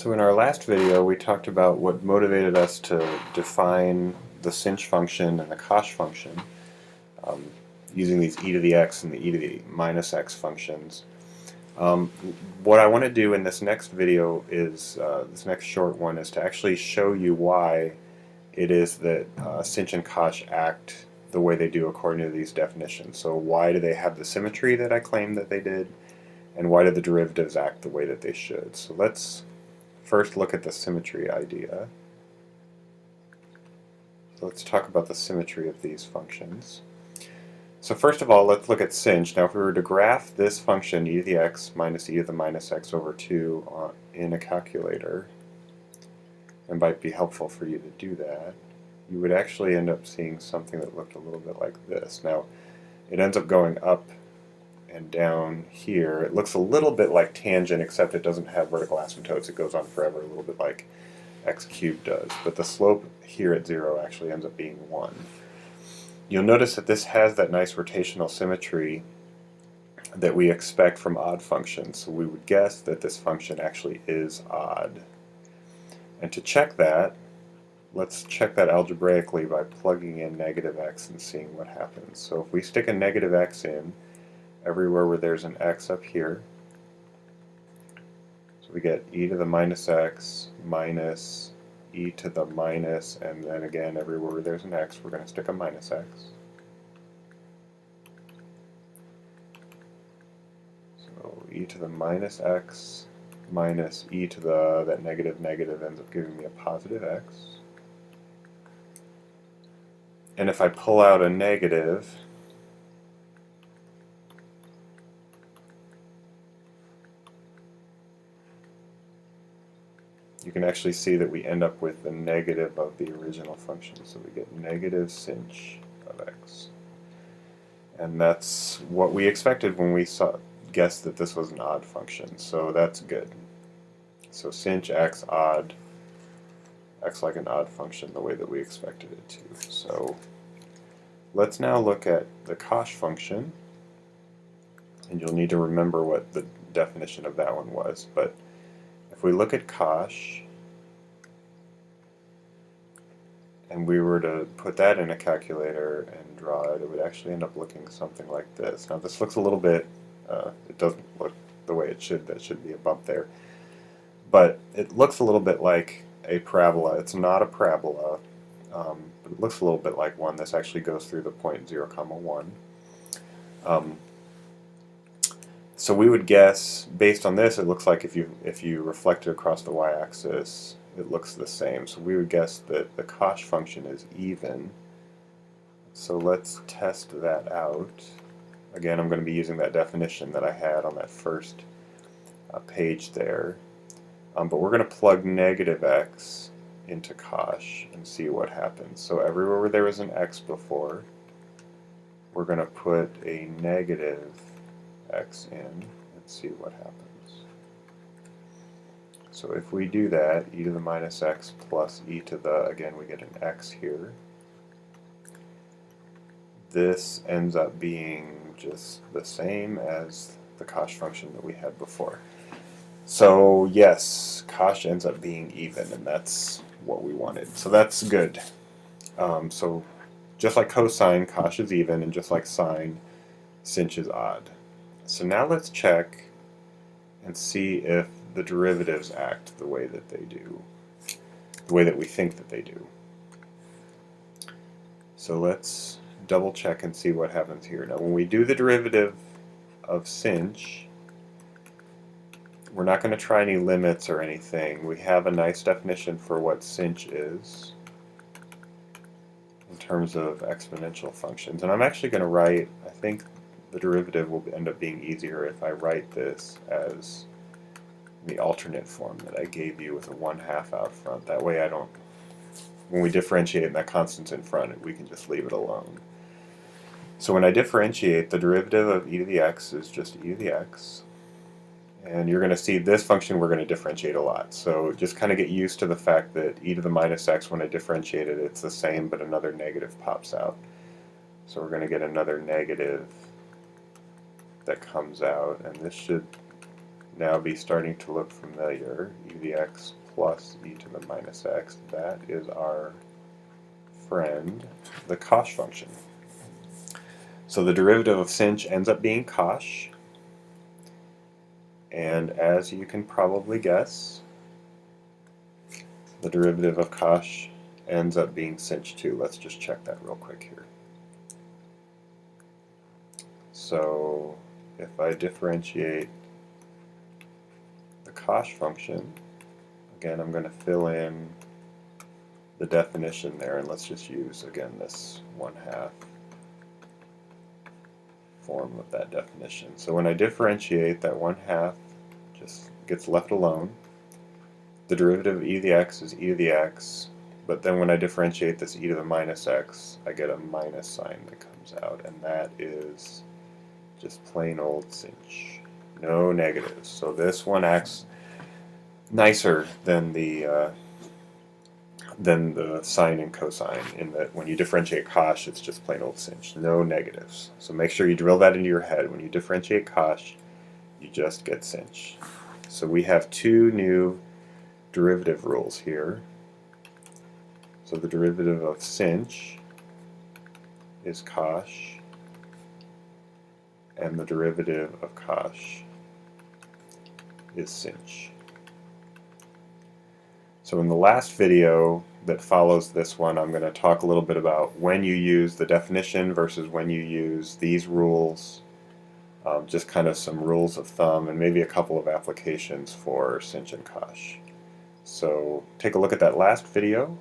So in our last video we talked about what motivated us to define the sinh function and the cosh function um, using these e to the x and the e to the minus x functions. Um, what I want to do in this next video is, this next short one, is to actually show you why it is that sinh and cosh act the way they do according to these definitions. So why do they have the symmetry that I claimed that they did, and why do the derivatives act the way that they should? So let's first look at the symmetry idea. So let's talk about the symmetry of these functions. So first of all, let's look at sinh. Now if we were to graph this function e to the x minus e to the minus x over 2 in a calculator, it might be helpful for you to do that, you would actually end up seeing something that looked a little bit like this. Now it ends up going up and down here. It looks a little bit like tangent, except it doesn't have vertical asymptotes. It goes on forever, a little bit like x cubed does. But the slope here at 0 actually ends up being 1. You'll notice that this has that nice rotational symmetry that we expect from odd functions. So we would guess that this function actually is odd. And to check that, let's check that algebraically by plugging in negative x and seeing what happens. So if we stick a negative x in everywhere where there's an x up here, so we get e to the minus x minus e to the minus, and then again everywhere where there's an x we're going to stick a minus x. So e to the minus x minus e to the, that negative negative ends up giving me a positive x. And if I pull out a negative, you can actually see that we end up with the negative of the original function. So we get negative sinh of x. And that's what we expected when we guessed that this was an odd function. So that's good. So sinh x odd acts like an odd function the way that we expected it to. So let's now look at the cosh function. And you'll need to remember what the definition of that one was. But if we look at cosh, and we were to put that in a calculator and draw it, it would actually end up looking something like this. Now this looks a little bit, it doesn't look the way it should. That should be a bump there. But it looks a little bit like a parabola. It's not a parabola, but it looks a little bit like one. This actually goes through the point 0, 1. So we would guess, based on this, it looks like if you reflect it across the y-axis, it looks the same. So we would guess that the cosh function is even. So let's test that out. Again, I'm going to be using that definition that I had on that first page there. But we're going to plug negative x into cosh and see what happens. So everywhere where there was an x before, we're going to put a negative x in and see what happens. So if we do that, e to the minus x plus e to the, again we get an x here, this ends up being just the same as the cosh function that we had before. So yes, cosh ends up being even, and that's what we wanted. So that's good. So just like cosine, cosh is even, and just like sine, sinh is odd. So now let's check and see if the derivatives act the way that they do, the way that we think that they do. So let's double check and see what happens here. Now when we do the derivative of sinh, we're not going to try any limits or anything. We have a nice definition for what sinh is in terms of exponential functions. And I'm actually going to write, I think the derivative will end up being easier if I write this as the alternate form that I gave you with a 1/2 out front. That way I don't, when we differentiate and that constant's in front, we can just leave it alone. So when I differentiate, the derivative of e to the x is just e to the x. And you're going to see this function we're going to differentiate a lot. So just kind of get used to the fact that e to the minus x, when I differentiate it, it's the same, but another negative pops out. So we're going to get another negative that comes out, and this should now be starting to look familiar. E to the x plus e to the minus x. That is our friend, the cosh function. So the derivative of sinh ends up being cosh. And as you can probably guess, the derivative of cosh ends up being sinh too. Let's just check that real quick here. So if I differentiate the cosh function, again I'm going to fill in the definition there, and let's just use again this 1/2 form of that definition. So when I differentiate, that 1/2 just gets left alone. The derivative of e to the x is e to the x, but then when I differentiate this e to the minus x, I get a minus sign that comes out, and that is just plain old sinh. No negatives. So this one acts nicer than the sine and cosine, in that when you differentiate cosh, it's just plain old sinh. No negatives. So make sure you drill that into your head. When you differentiate cosh, you just get sinh. So we have two new derivative rules here. So the derivative of sinh is cosh, and the derivative of cosh is sinh. So in the last video that follows this one, I'm going to talk a little bit about when you use the definition versus when you use these rules, just kind of some rules of thumb, and maybe a couple of applications for sinh and cosh. So take a look at that last video,